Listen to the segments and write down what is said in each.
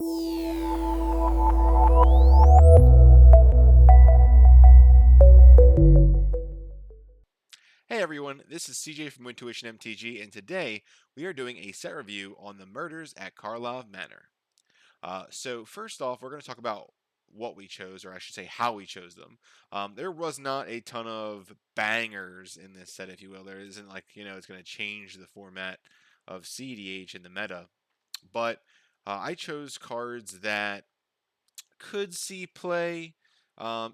Hey everyone, this is CJ from Wintuition MTG, and today we are doing a set review on the murders at Karlov Manor. So first off, we're going to talk about what we chose, or I should say how we chose them. There was not a ton of bangers in this set, if you will. There isn't like, it's going to change the format of cEDH in the meta, but I chose cards that could see play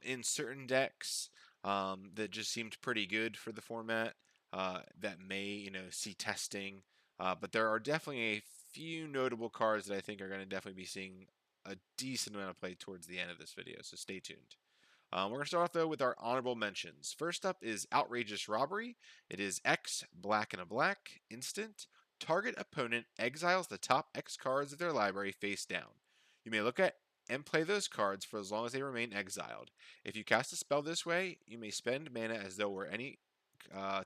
in certain decks that just seemed pretty good for the format that may, see testing. But there are definitely a few notable cards that I think are going to definitely be seeing a decent amount of play towards the end of this video, so stay tuned. We're going to start off, though, with our honorable mentions. First up is Outrageous Robbery. It is X, black and a black, instant. Target opponent exiles the top X cards of their library face down. You may look at and play those cards for as long as they remain exiled. If you cast a spell this way, you may spend mana as though were any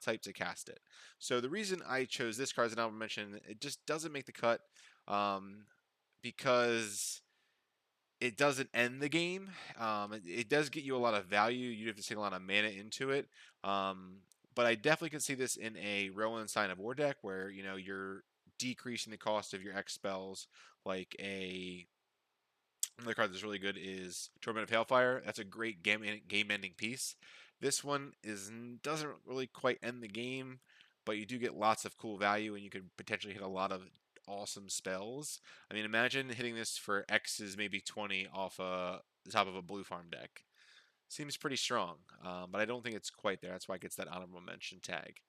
type to cast it. So the reason I chose this card as an honorable mention, it just doesn't make the cut because it doesn't end the game. It does get you a lot of value. You have to sink a lot of mana into it. But I definitely can see this in a Rowan Sign of War deck where, you're decreasing the cost of your X spells. Like another card that's really good is Torment of Hailfire. That's a great game-ending piece. This one doesn't really quite end the game, but you do get lots of cool value, and you could potentially hit a lot of awesome spells. I mean, imagine hitting this for X's maybe 20 off the top of a blue farm deck. Seems pretty strong, but I don't think it's quite there. That's why it gets that honorable mention tag.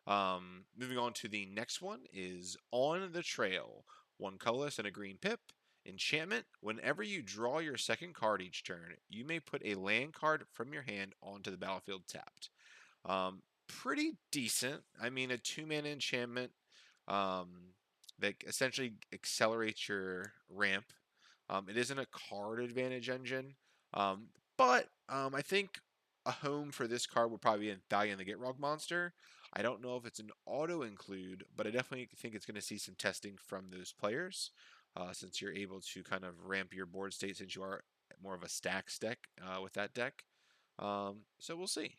Moving on to the next one is On the Trail. One colorless and a green pip. Enchantment. Whenever you draw your second card each turn, you may put a land card from your hand onto the battlefield tapped. Pretty decent. I mean, a 2-mana enchantment um, that essentially accelerates your ramp. It isn't a card advantage engine, but I think a home for this card would probably be in Thalia and the Gitrog monster. I don't know if it's an auto include, but I definitely think it's going to see some testing from those players since you're able to kind of ramp your board state since you are more of a stacks deck with that deck. So we'll see.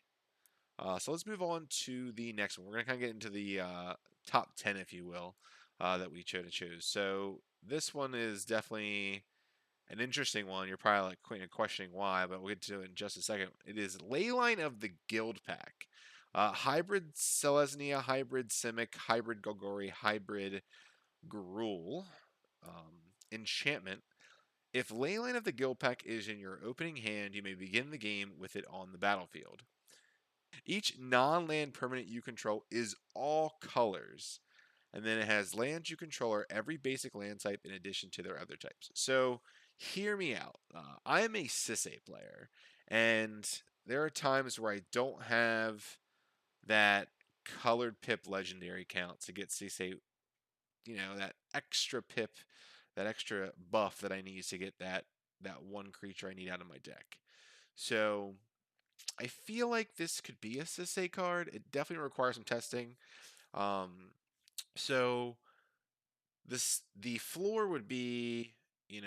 So let's move on to the next one. We're going to kind of get into the top 10, if you will, that we chose to choose. So this one is definitely an interesting one. You're probably like questioning why, but we'll get to it in just a second. It is Layline of the Guild Pack. Hybrid Selesnya, Hybrid Simic, Hybrid Golgori, Hybrid Gruul. Enchantment. If Leyline of the Guild Pack is in your opening hand, you may begin the game with it on the battlefield. Each non-land permanent you control is all colors. And then it has lands you control are every basic land type in addition to their other types. So hear me out. I am a Sisay player, and there are times where I don't have that colored pip legendary count to get Sisay, that extra pip, that extra buff that I need to get that one creature I need out of my deck. So I feel like this could be a Sisay card. It definitely requires some testing. So the floor would be, you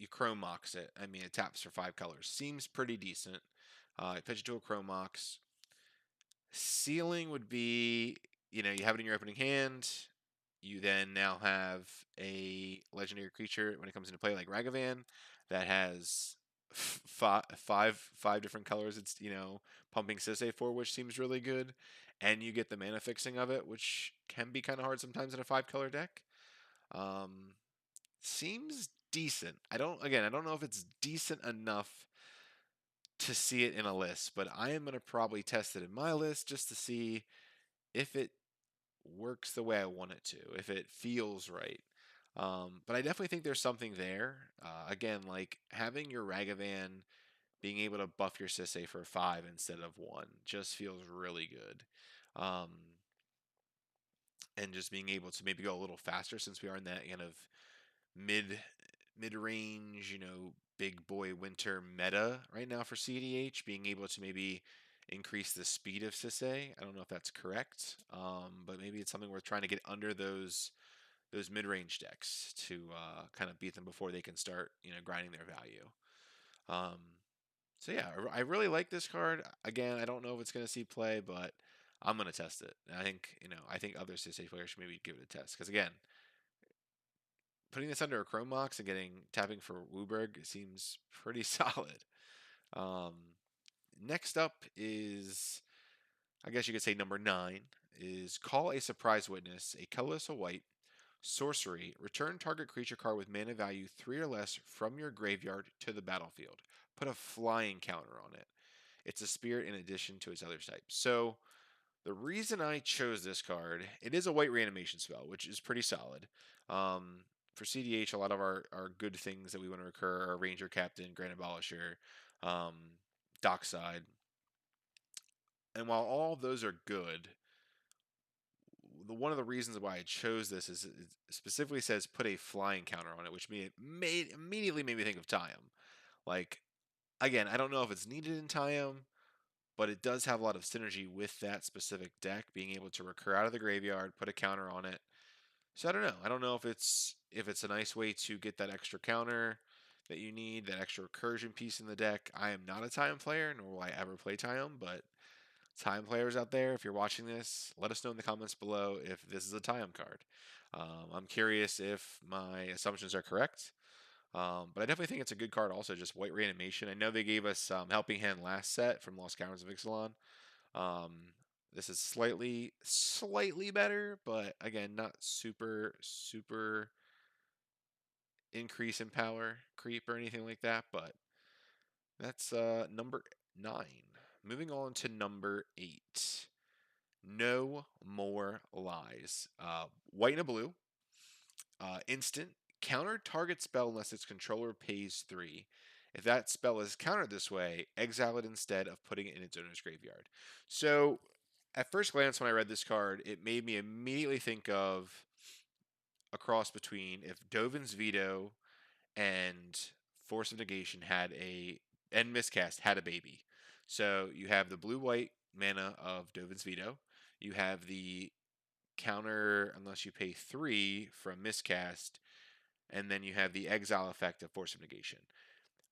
Chrome Mox it. I mean, it taps for 5 colors. Seems pretty decent. You pitch it to a Chrome Mox. Ceiling would be, you have it in your opening hand. You then now have a legendary creature when it comes into play, like Ragavan, that has five different colors. It's pumping Sisay for, which seems really good, and you get the mana fixing of it, which can be kind of hard sometimes in a 5-color deck. Seems decent. I don't know if it's decent enough to see it in a list, but I am gonna probably test it in my list just to see if it works the way I want it to, if it feels right. But I definitely think there's something there. Again, like having your Ragavan being able to buff your Sisay for 5 instead of 1 just feels really good. And just being able to maybe go a little faster since we are in that kind of mid range, big boy winter meta right now for cEDH, being able to maybe increase the speed of Sisay. I don't know if that's correct, but maybe it's something worth trying to get under those those mid-range decks to kind of beat them before they can start grinding their value. Um, so yeah, I really like this card. Again, I don't know if it's going to see play, but I'm going to test it. And I think other cEDH players should maybe give it a test because again, putting this under a Chrome Mox and getting tapping for Wooburg seems pretty solid. Um, Next up is, I guess you could say number 9 is Call a Surprise Witness, a colorless white sorcery. Return target creature card with mana value 3 or less from your graveyard to the battlefield. Put a flying counter on it. It's a spirit in addition to its other types. So the reason I chose this card, it is a white reanimation spell, which is pretty solid. Um, for cEDH, a lot of our good things that we want to recur are Ranger Captain, Grand Abolisher, um, Dockside. And while all of those are good, one of the reasons why I chose this is it specifically says put a flying counter on it, which immediately made me think of Time. Like, again, I don't know if it's needed in Time, but it does have a lot of synergy with that specific deck, being able to recur out of the graveyard, put a counter on it. So I don't know. I don't know if it's a nice way to get that extra counter that you need, that extra recursion piece in the deck. I am not a Time player, nor will I ever play Time, but Time players out there, if you're watching this, let us know in the comments below if this is a Time card. I'm curious if my assumptions are correct. But I definitely think it's a good card. Also, just white reanimation. I know they gave us Helping Hand last set from Lost Caverns of Ixalan. Um, this is slightly better, but again, not super increase in power creep or anything like that. But that's number 9. Moving on to number 8. No More Lies. White and a blue. Instant. Counter target spell unless its controller pays 3. If that spell is countered this way, exile it instead of putting it in its owner's graveyard. So, at first glance, when I read this card, it made me immediately think of a cross between if Dovin's Veto and Force of Negation and Miscast had a baby. So you have the blue white mana of Dovin's Veto. You have the counter unless you pay 3 from Miscast, and then you have the exile effect of Force of Negation.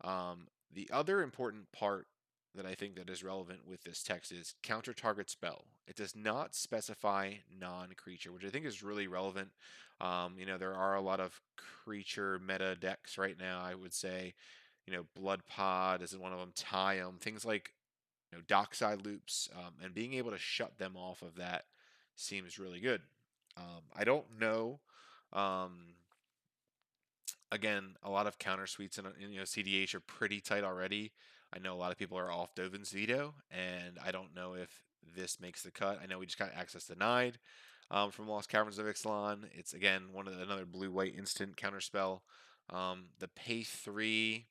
The other important part that I think that is relevant with this text is counter target spell. It does not specify non-creature, which I think is really relevant. There are a lot of creature meta decks right now. I would say, Blood Pod is one of them. Time, things like Dockside loops, and being able to shut them off of that seems really good. I don't know. Um, Again, a lot of counter suites in cEDH are pretty tight already. I know a lot of people are off Dovin's Veto, and I don't know if this makes the cut. I know we just got access denied from Lost Caverns of Ixalan. It's again another blue-white instant counter spell. The pay 3,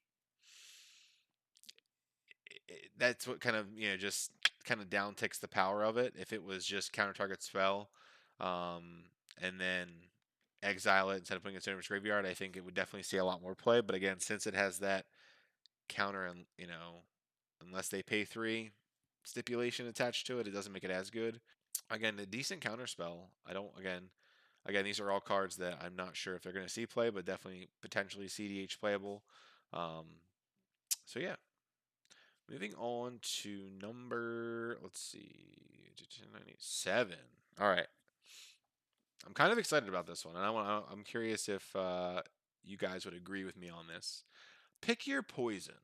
that's what kind of just kind of down ticks the power of it. If it was just counter target spell, and then exile it instead of putting it in its graveyard, I think it would definitely see a lot more play. But again, since it has that counter and unless they pay 3 stipulation attached to it, it doesn't make it as good. Again, a decent counter spell. I don't again these are all cards that I'm not sure if they're going to see play, but definitely potentially cEDH playable. Um, so yeah, moving on to number, let's see, 7. All right, I'm kind of excited about this one, and I'm curious if you guys would agree with me on this. Pick your poison.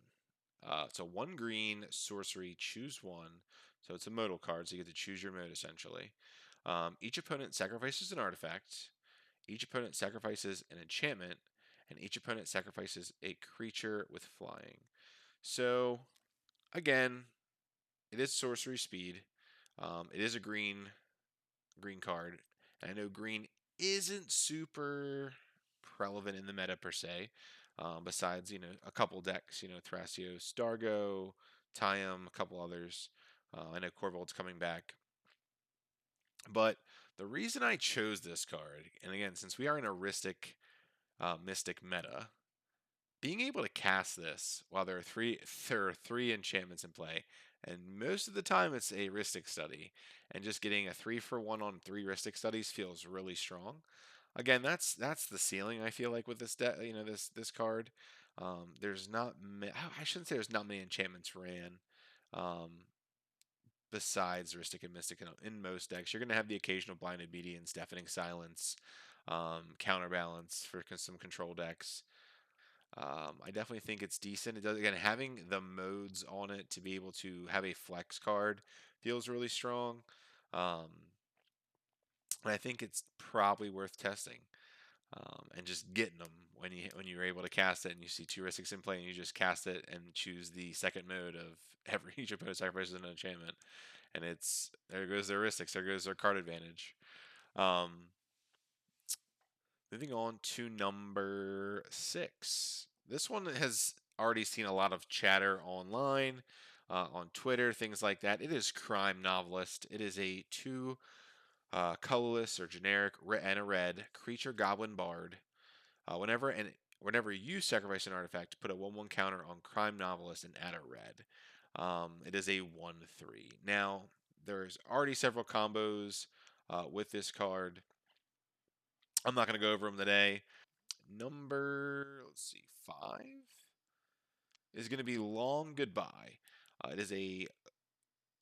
It's a 1 green sorcery. Choose one. So it's a modal card, so you get to choose your mode essentially. Each opponent sacrifices an artifact. Each opponent sacrifices an enchantment, and each opponent sacrifices a creature with flying. So again, it is sorcery speed. It is a green card. And I know green isn't super relevant in the meta per se. Besides, a couple decks, Thrasios, Dargo, Tiam, a couple others. I know Corvold's coming back. But the reason I chose this card, and again, since we are in a Mystic meta, being able to cast this while there are three enchantments in play, and most of the time it's a Rhystic Study, and just getting a 3-for-1 on 3 Rhystic Studies feels really strong. Again, that's the ceiling I feel like with this this card. There's not I shouldn't say there's not many enchantments ran. Um, Besides Rhystic and Mystic in most decks, you're going to have the occasional Blind Obedience, Deafening Silence, Counterbalance for some control decks. I definitely think it's decent. It does again having the modes on it to be able to have a flex card feels really strong, um, and I think it's probably worth testing and just getting them when you're able to cast it and you see two Rhystics in play and you just cast it and choose the second mode of every each opponent sacrifices an enchantment, and it's there goes their Rhystics, there goes their card advantage. Um, Moving on to number 6. This one has already seen a lot of chatter online, on Twitter, things like that. It is Crime Novelist. It is a 2 colorless or generic and a red creature goblin bard. Whenever you sacrifice an artifact, put a 1/1 counter on Crime Novelist and add a red. It is a 1/3. Now, there's already several combos with this card. I'm not going to go over them today. Number, let's see, 5 is going to be Long Goodbye. It is a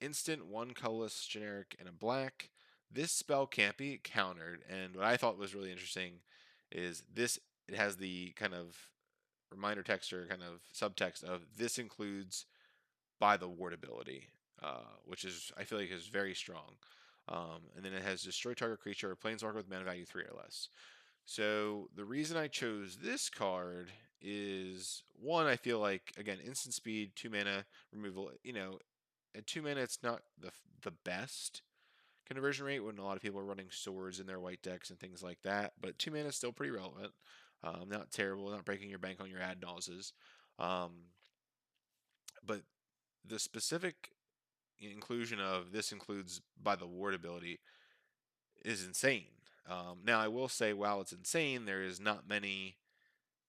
instant one colorless generic and a black. This spell can't be countered, and what I thought was really interesting is this. It has the kind of reminder text or kind of subtext of this includes by the ward ability, which is I feel like is very strong. And then it has destroy target creature or planeswalker with mana value 3 or less. So the reason I chose this card is one, I feel like again instant speed, 2 mana removal. At 2 mana, it's not the best conversion rate when a lot of people are running swords in their white decks and things like that. But 2 mana is still pretty relevant. Not terrible, not breaking your bank on your ad nauses. Um, but the specific inclusion of this includes by the ward ability is insane. Now I will say, while it's insane, there is not many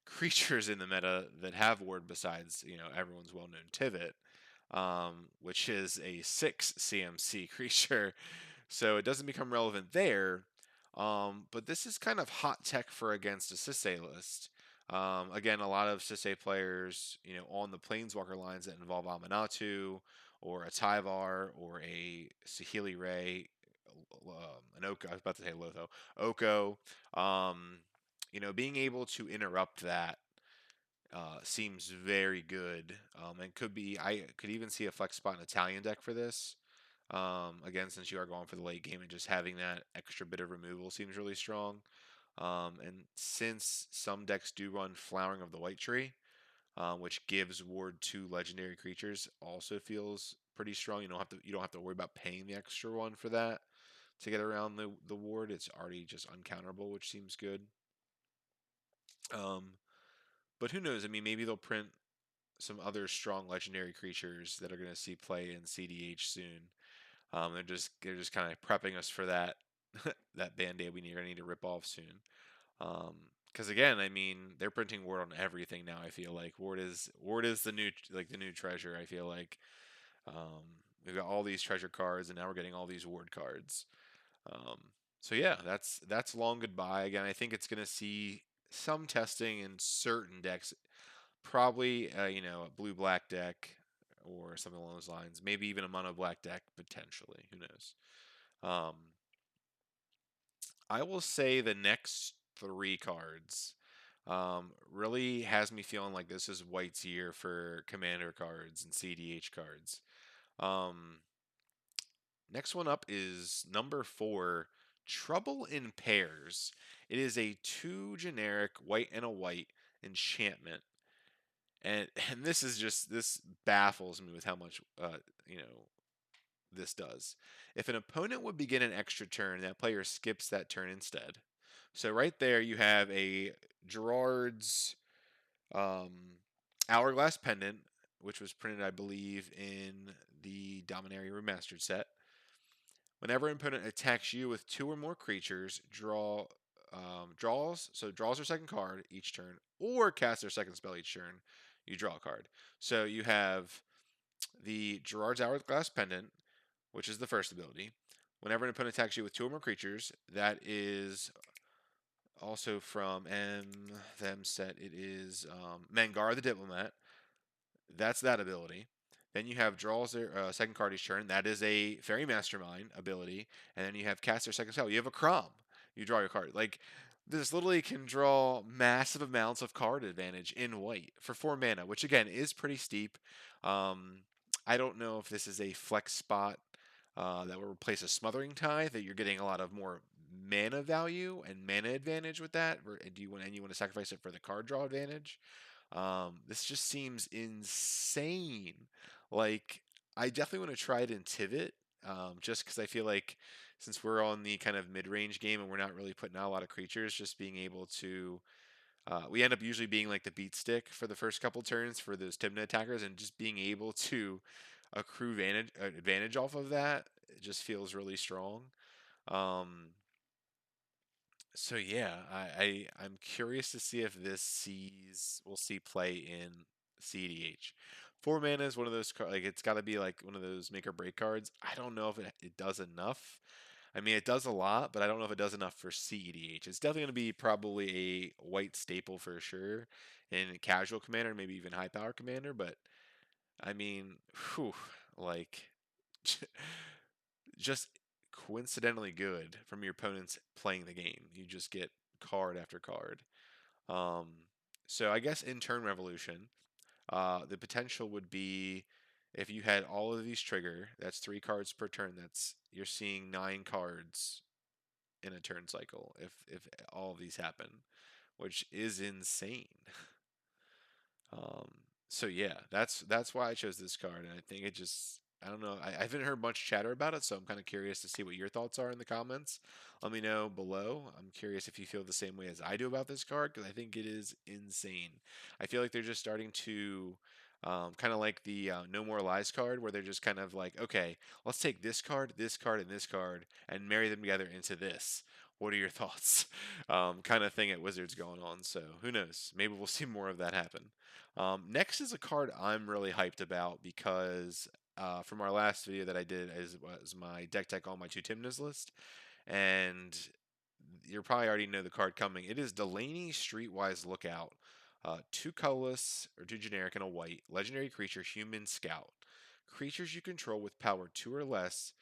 creatures in the meta that have ward besides everyone's well-known Tivit, which is a 6 CMC creature, so it doesn't become relevant there. But this is kind of hot tech for against a Sisay list. Again, a lot of Sisay players, on the Planeswalker lines that involve Aminatu, or a Tyvar, or a Saheeli Ray, an Oko. I was about to say Lotho. Oko. Being able to interrupt that seems very good, and could be. I could even see a flex spot in Italian deck for this. Again, since you are going for the late game and just having that extra bit of removal seems really strong. And since some decks do run Flowering of the White Tree, which gives ward to legendary creatures, also feels pretty strong. You don't have to worry about paying the extra one for that to get around the ward. It's already just uncounterable, which seems good. Um, but who knows? I mean, maybe they'll print some other strong legendary creatures that are going to see play in cEDH soon. They're just kind of prepping us for that that band-aid we're going to need to rip off soon. Because again, I mean, they're printing ward on everything now. I feel like ward is the new treasure. I feel like we've got all these treasure cards, and now we're getting all these ward cards. Um, so yeah, that's Long Goodbye. Again, I think it's going to see some testing in certain decks. Probably, a blue black deck or something along those lines. Maybe even a mono black deck potentially. Who knows? Um, I will say the next 3 cards really has me feeling like this is White's year for commander cards and cEDH cards. Um, Next one up is number 4, Trouble in Pairs. It is a 2 generic white and a white enchantment. And this baffles me with how much you know this does. If an opponent would begin an extra turn, that player skips that turn instead. So right there you have a Gerard's um, Hourglass Pendant, which was printed, I believe, in the Dominaria Remastered set. Whenever an opponent attacks you with 2 or more creatures, draws their second card each turn, or casts their second spell each turn, you draw a card. So you have the Gerard's Hourglass Pendant, which is the first ability. Whenever an opponent attacks you with 2 or more creatures, that is Also from them set, it is Mangar the Diplomat. That's that ability. Then you have draws their second card each turn. That is a Fairy Mastermind ability. And then you have cast their second spell. You have a Crom. You draw your card. Like this literally can draw massive amounts of card advantage in white for 4 mana, which again is pretty steep. Um, I don't know if this is a flex spot that will replace a Smothering Tithe. That you're getting a lot of more mana value and mana advantage with that. Do you want and you want to sacrifice it for the card draw advantage? This just seems insane. Like, I definitely want to try it in Tivit, just because I feel like since we're on the kind of mid-range game and we're not really putting out a lot of creatures, just being able to, we end up usually being like the beat stick for the first couple turns for those Tymna attackers, and just being able to accrue advantage off of that, it just feels really strong. Um, so yeah, I'm curious to see if this sees we'll see play in cEDH. 4 mana is one of those like it's got to be like one of those make or break cards. I don't know if it does enough. I mean, it does a lot, but I don't know if it does enough for cEDH. It's definitely going to be probably a white staple for sure in casual commander, maybe even high power commander. But I mean, whew, like just coincidentally good from your opponents playing the game. You just get card after card. Um, so I guess in turn revolution, the potential would be if you had all of these trigger, that's 3 cards per turn. That's you're seeing 9 cards in a turn cycle if all of these happen, which is insane. Um, so yeah, that's why I chose this card, and I think it just I don't know. I haven't heard much chatter about it, so I'm kind of curious to see what your thoughts are in the comments. Let me know below. I'm curious if you feel the same way as I do about this card because I think it is insane. I feel like they're just starting to kind of like the No More Lies card, where they're just kind of like, okay, let's take this card, and this card, and marry them together into this. What are your thoughts? Kind of thing at Wizards going on. So who knows? Maybe we'll see more of that happen. Next is a card I'm really hyped about because from our last video that I did was my deck tech on my two Timnas list, and you probably already know the card coming. It is Delaney Streetwise Lookout, 2 colorless or 2 generic and a white legendary creature, Human Scout. Creatures you control with power 2 or less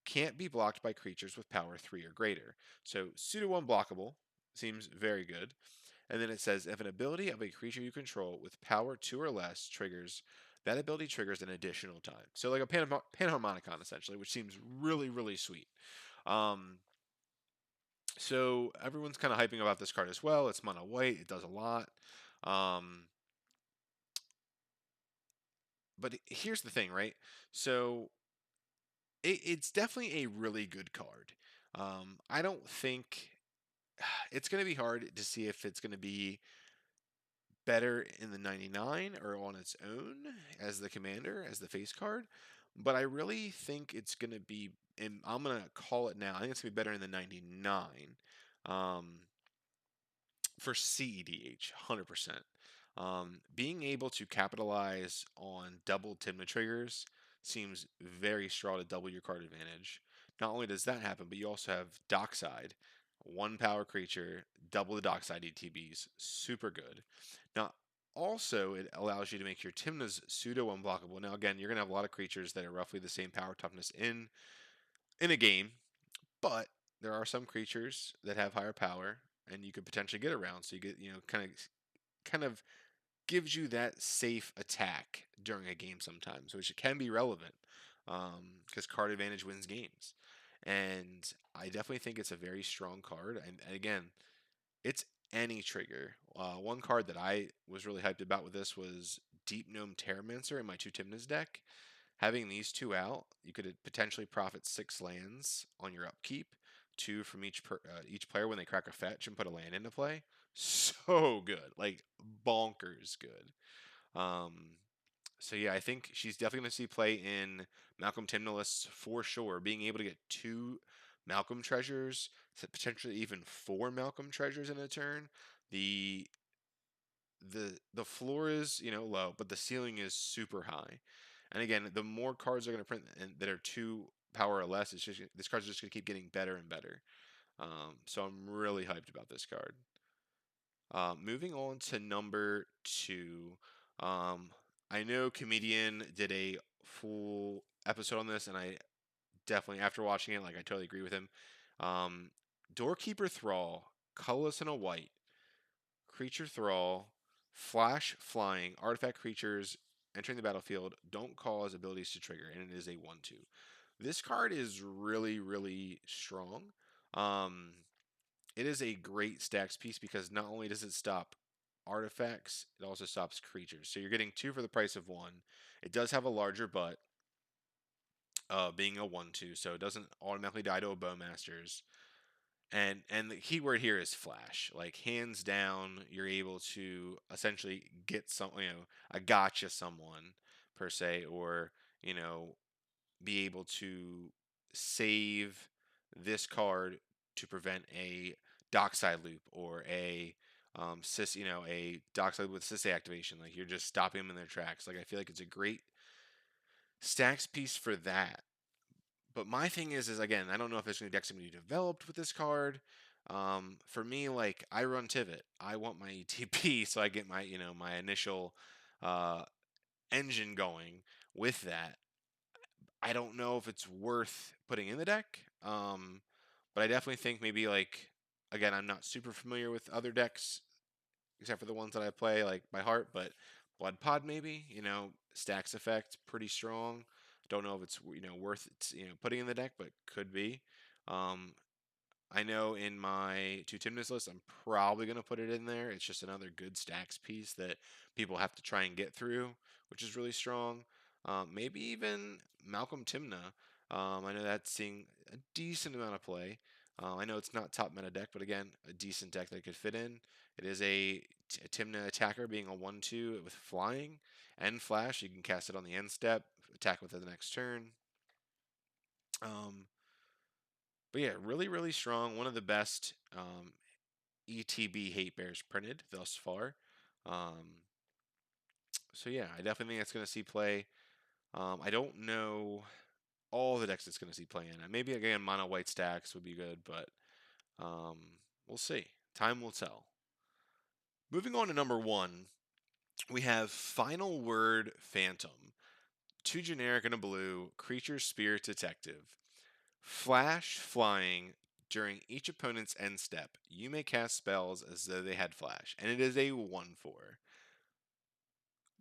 can't be blocked by creatures with power 3 or greater. So pseudo unblockable seems very good. And then it says if an ability of a creature you control with power 2 or less triggers, that ability triggers an additional time. So like a Panharmonicon essentially, which seems really, really sweet. Um, so everyone's kind of hyping about this card as well. It's mono white. It does a lot. Um, but here's the thing, right? So it's definitely a really good card. I don't think it's going to be hard to see if it's going to be better in the 99 or on its own as the commander, as the face card. But I really think it's going to be, and I'm going to call it now, I think it's going to be better in the 99 um, for cEDH, 100%. Being able to capitalize on double Timna triggers seems very strong to double your card advantage. Not only does that happen, but you also have Dockside, 1 power creature, double the Dockside ETBs, super good. Now, also, it allows you to make your Timnas pseudo unblockable. Now, again, you're going to have a lot of creatures that are roughly the same power toughness in a game, but there are some creatures that have higher power, and you could potentially get around. So you get, kind of gives you that safe attack during a game sometimes, which can be relevant because card advantage wins games. And I definitely think it's a very strong card. And again, it's any trigger. One card that I was really hyped about with this was Deep Gnome Terramancer in my two Timnas deck. Having these two out, you could potentially profit 6 lands on your upkeep, 2 from each player when they crack a fetch and put a land into play. So good, like bonkers good. Um, so yeah, I think she's definitely going to see play in Malcolm Timnalis for sure. Being able to get 2 Malcolm treasures, potentially even 4 Malcolm treasures in a turn. The the floor is low, but the ceiling is super high. And again, the more cards are going to print and that are 2 power or less, it's just this card's just going to keep getting better and better. So I'm really hyped about this card. Moving on to number two. Um, I know Comedian did a full episode on this, and I definitely, after watching it, like I totally agree with him. Um, Doorkeeper Thrall, colorless and a white, creature thrall, flash flying, artifact creatures entering the battlefield don't cause abilities to trigger, and it is a 1/2. This card is really, really strong. Um, it is a great stacks piece because not only does it stop artifacts, it also stops creatures. So you're getting two for the price of one. It does have a larger butt, being a 1/2, so it doesn't automatically die to a Bowmasters. And the key word here is flash. Like hands down, you're able to essentially get some, a gotcha someone per se, or you know, be able to save this card to prevent a dockside loop or a a dockside with Sisay activation. Like you're just stopping them in their tracks. Like I feel like it's a great stacks piece for that. But my thing is again, I don't know if this new deck's gonna be developed with this card. For me, like I run Tivit, I want my ETP so I get my my initial uh, engine going with that. I don't know if it's worth putting in the deck, but I definitely think maybe like again, I'm not super familiar with other decks except for the ones that I play like by heart, but Blood Pod maybe, stacks effect pretty strong. Don't know if it's worth putting in the deck, but could be. Um, I know in my two Timness list, I'm probably going to put it in there. It's just another good stacks piece that people have to try and get through, which is really strong. Maybe even Malcolm Timna. I know that's seeing a decent amount of play. I know it's not top meta deck, but again, a decent deck that it could fit in. It is a Timna attacker being a 1/2 with flying and flash. You can cast it on the end step, attack with it the next turn. Um, but yeah, really, really strong. One of the best ETB hate bears printed thus far. Um, so yeah, I definitely think it's going to see play. I don't know all the decks it's going to see play in. Maybe again, mono white stacks would be good, but um, we'll see. Time will tell. Moving on to number one, we have Final Word Phantom. Two generic and a blue, creature spirit detective. Flash flying during each opponent's end step. You may cast spells as though they had flash, and it is a 1/4.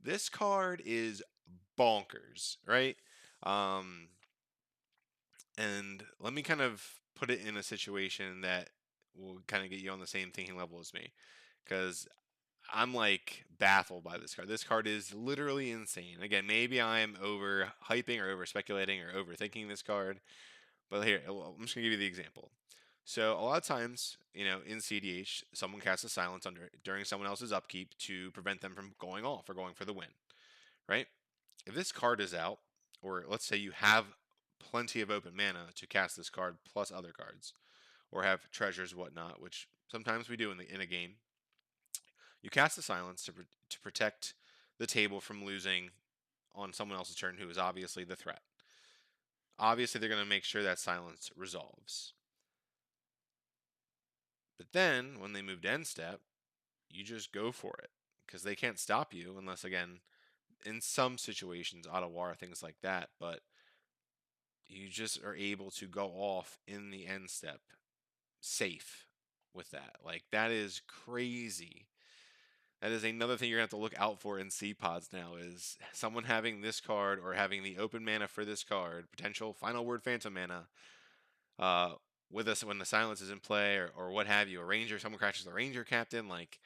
This card is bonkers, right? Um, and let me kind of put it in a situation that will kind of get you on the same thinking level as me, because I'm like baffled by this card. This card is literally insane. Again, maybe I'm over hyping or over speculating or overthinking this card, but here, I'm just gonna give you the example. So a lot of times, in cEDH, someone casts a silence during someone else's upkeep to prevent them from going off or going for the win, right? If this card is out, or let's say you have plenty of open mana to cast this card plus other cards, or have treasures, whatnot, which sometimes we do in a game, you cast the silence to protect the table from losing on someone else's turn who is obviously the threat. Obviously, they're going to make sure that silence resolves. But then, when they move to end step, you just go for it because they can't stop you unless, again, in some situations, auto war, things like that. But you just are able to go off in the end step safe with that. Like that is crazy. That is another thing you're gonna have to look out for in C pods now is someone having this card or having the open mana for this card, potential final word phantom mana, uh, with us when the silence is in play or what have you. A ranger, someone crashes the ranger captain, like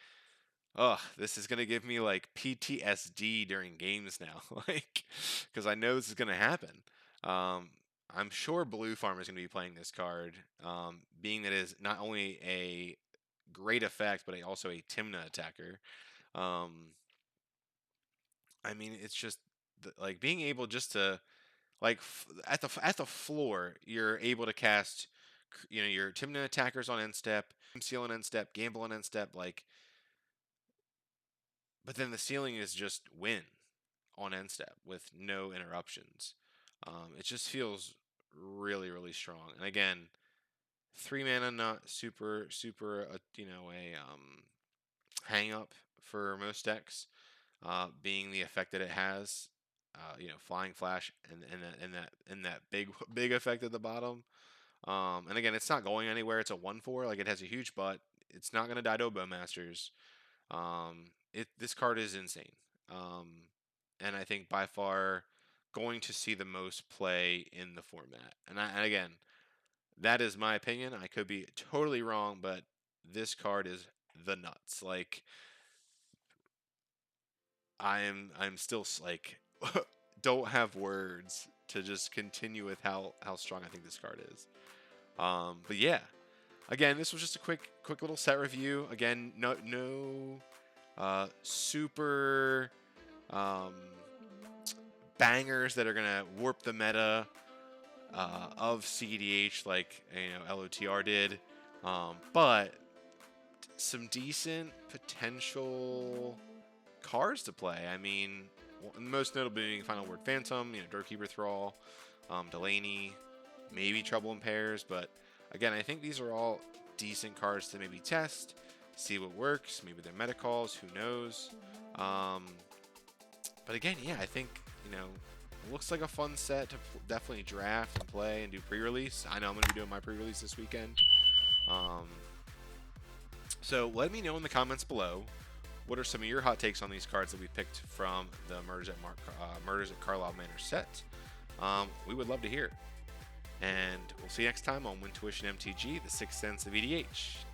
oh, this is gonna give me like PTSD during games now, like because I know this is gonna happen. Um, I'm sure Blue Farm is gonna be playing this card, being that it is not only a great effect but also a Timna attacker. Um, I mean, it's just like being able just to like at the floor, you're able to cast, your Timna attackers on end step, seal on end step, gamble on end step, like. But then the ceiling is just win on end step with no interruptions. It just feels really, really strong. And again, 3 mana, not super, super, a hang up for most decks, being the effect that it has. Flying flash and that big effect at the bottom. And again, it's not going anywhere. It's a 1/4. Like, it has a huge butt. It's not going to die to a Bowmasters. This card is insane. And I think by far going to see the most play in the format. And again, that is my opinion. I could be totally wrong, but this card is the nuts. Like, I'm still like don't have words to just continue with how strong I think this card is. But yeah, again, this was just a quick little set review. Again, no super um, bangers that are gonna warp the meta of cEDH like LOTR did, but some decent potential cards to play. I mean, most notable being Final Word Phantom, Doorkeeper Thrall, Delaney, maybe Trouble in Pairs. But again, I think these are all decent cards to maybe test, see what works. Maybe they're meta calls, who knows? But again, yeah, I think it looks like a fun set to definitely draft and play and do pre-release. I know I'm going to be doing my pre-release this weekend. So let me know in the comments below, what are some of your hot takes on these cards that we picked from the Murders at Karlov Manor set? We would love to hear it. And we'll see you next time on Wintuition MTG, the Sixth Sense of EDH.